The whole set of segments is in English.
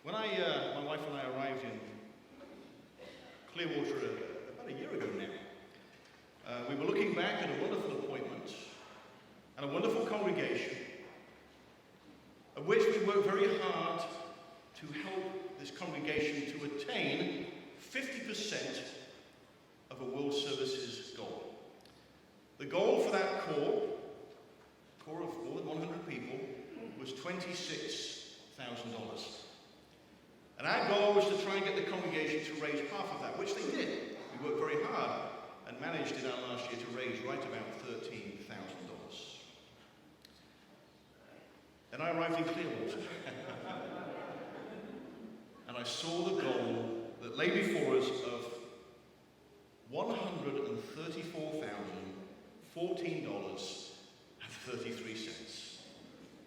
When my wife and I arrived in Clearwater about a year ago now, we were looking back at a wonderful appointment and a wonderful congregation of which we worked very hard to help this congregation to attain 50% of a World Services goal. The goal for that core of more than 100 people, was $26,000. And our goal was to try and get the congregation to raise half of that, which they did. We worked very hard and managed in our last year to raise right about $13,000. And I arrived in Clearwater. And I saw the goal that lay before us of $134,014.33.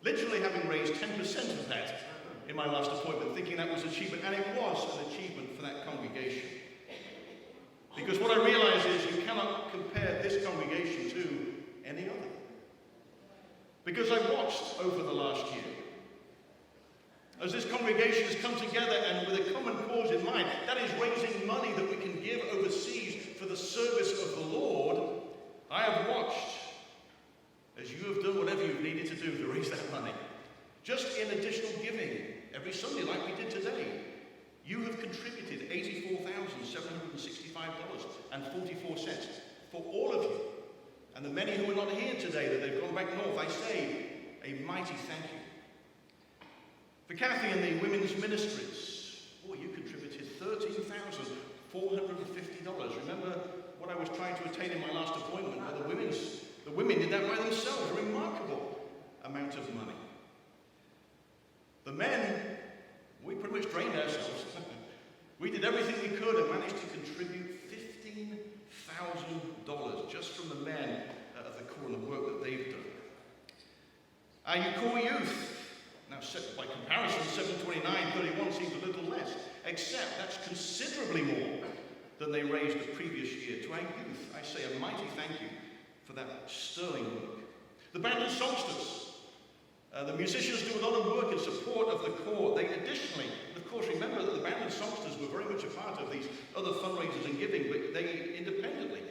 Literally having raised 10% of that in my last appointment, thinking that was an achievement, and it was an achievement for that congregation. Because what I realize is you cannot compare this congregation to any other. Because I watched over the last year, as this congregation has come together and with a common cause in mind, that is raising money that we can give overseas for the service of the Lord. I have watched as you have done whatever you've needed to do to raise that money. Just in additional giving every Sunday like we did today, you have contributed $84,765.44 for all of you. And the many who are not here today, that they've gone back north, I say a mighty thank you. For Kathy and the women's ministries, you contributed $13,450. Remember what I was trying to attain in my last appointment, where the women did that by themselves, a remarkable amount of money. The men, we pretty much drained ourselves. We did everything we could and managed to contribute $15,000 just from the men of the core and the work that they've done. Our core youth, now by comparison, 729.31 seems a little less, except that's considerably more than they raised the previous year. To our youth, I say a mighty thank you for that sterling work. The band and songsters, the musicians do a lot of work in support of the core. They additionally, of course, remember that the band and songsters were very much a part of these other fundraisers and giving, but they independently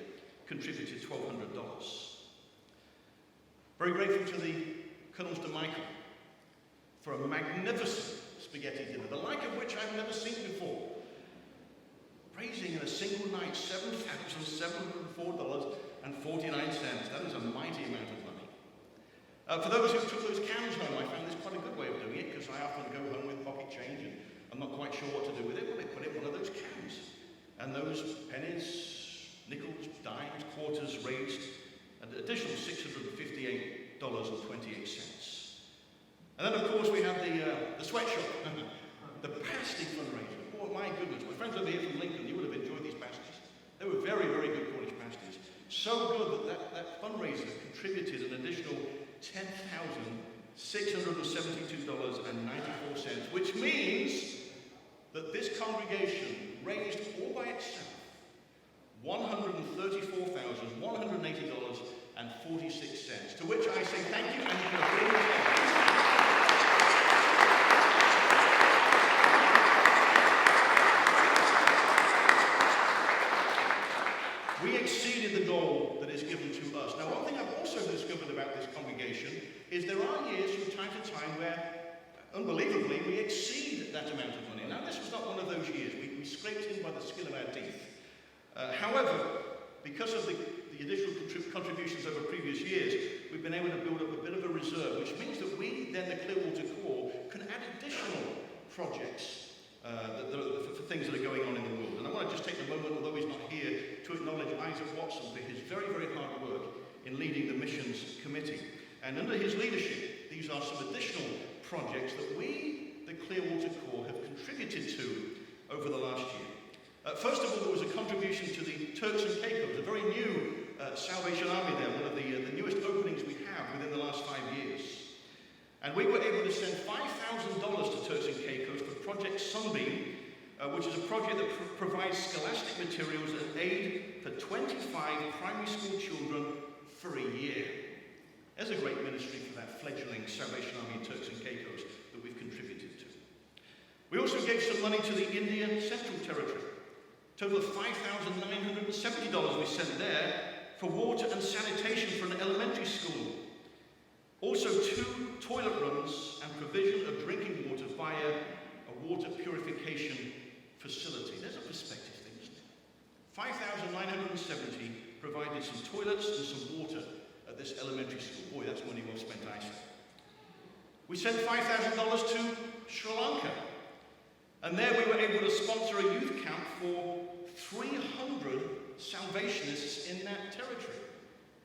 contributed $1,200. Very grateful to the Colonels de Michael for a magnificent spaghetti dinner, the like of which I've never seen before. Raising in a single night $7,704.49. That is a mighty amount of money. For those who took those cans home, I found this quite a good way of doing it, because I often go home with pocket change and I'm not quite sure what to do with it. Well, they put it in one of those cans. And those pennies, nickels, dimes, quarters raised an additional $658.28. And then, of course, we have the sweatshop, the pasty fundraiser. Oh, my goodness. My friends over here from Lincoln, you would have enjoyed these pasties. They were very, very good Cornish pasties. So good that fundraiser contributed an additional $10,672.94, which means that this congregation raised all by itself $134,180.46, to which I say thank you and you can bring it. We exceeded the goal that is given to us. Now, one thing I've also discovered about this congregation is there are years from time to time where, unbelievably, we exceed that amount of money. Now, this was not one of those years. We scraped in by the skin of our teeth. However, because of the additional contributions over previous years, we've been able to build up a bit of a reserve, which means that we, then the Clearwater Core, can add additional projects for things that are going on in the world. And I want to just take a moment, although he's not here, to acknowledge Isaac Watson for his very, very hard work in leading the missions committee. And under his leadership, these are some additional projects that we, the Clearwater Core, have contributed to over the last year. First of all, there was a contribution to the Turks and Caicos, a very new Salvation Army there, one of the newest openings we have within the last 5 years. And we were able to send $5,000 to Turks and Caicos for Project Sunbeam, which is a project that provides scholastic materials and aid for 25 primary school children for a year. There's a great ministry for that fledgling Salvation Army in Turks and Caicos that we've contributed to. We also gave some money to the India Central Territory. Total of $5,970 we sent there for water and sanitation for an elementary school. Also 2 toilet rooms and provision of drinking water via a water purification facility. There's a perspective thing, isn't it? 5,970 provided some toilets and some water at this elementary school. Boy, that's money well spent, I say. We sent $5,000 to Sri Lanka. And there we were able to sponsor a youth camp for 300 Salvationists in that territory.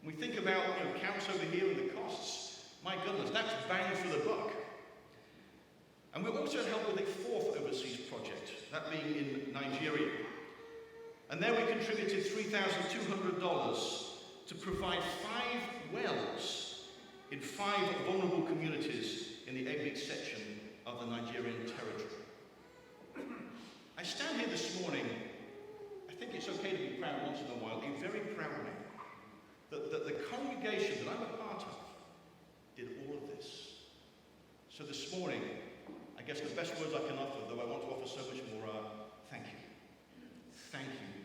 When we think about camps over here and the costs, my goodness, that's bang for the buck. And we also helped with a 4th overseas project, that being in Nigeria. And there we contributed $3,200 to provide 5 wells in 5 vulnerable communities in the Egbe section of the Nigerian territory. I stand here this morning, I think it's okay to be proud once in a while, a very proud man, that the congregation that I'm a part of did all of this. So this morning, I guess the best words I can offer, though I want to offer so much more, are thank you. Thank you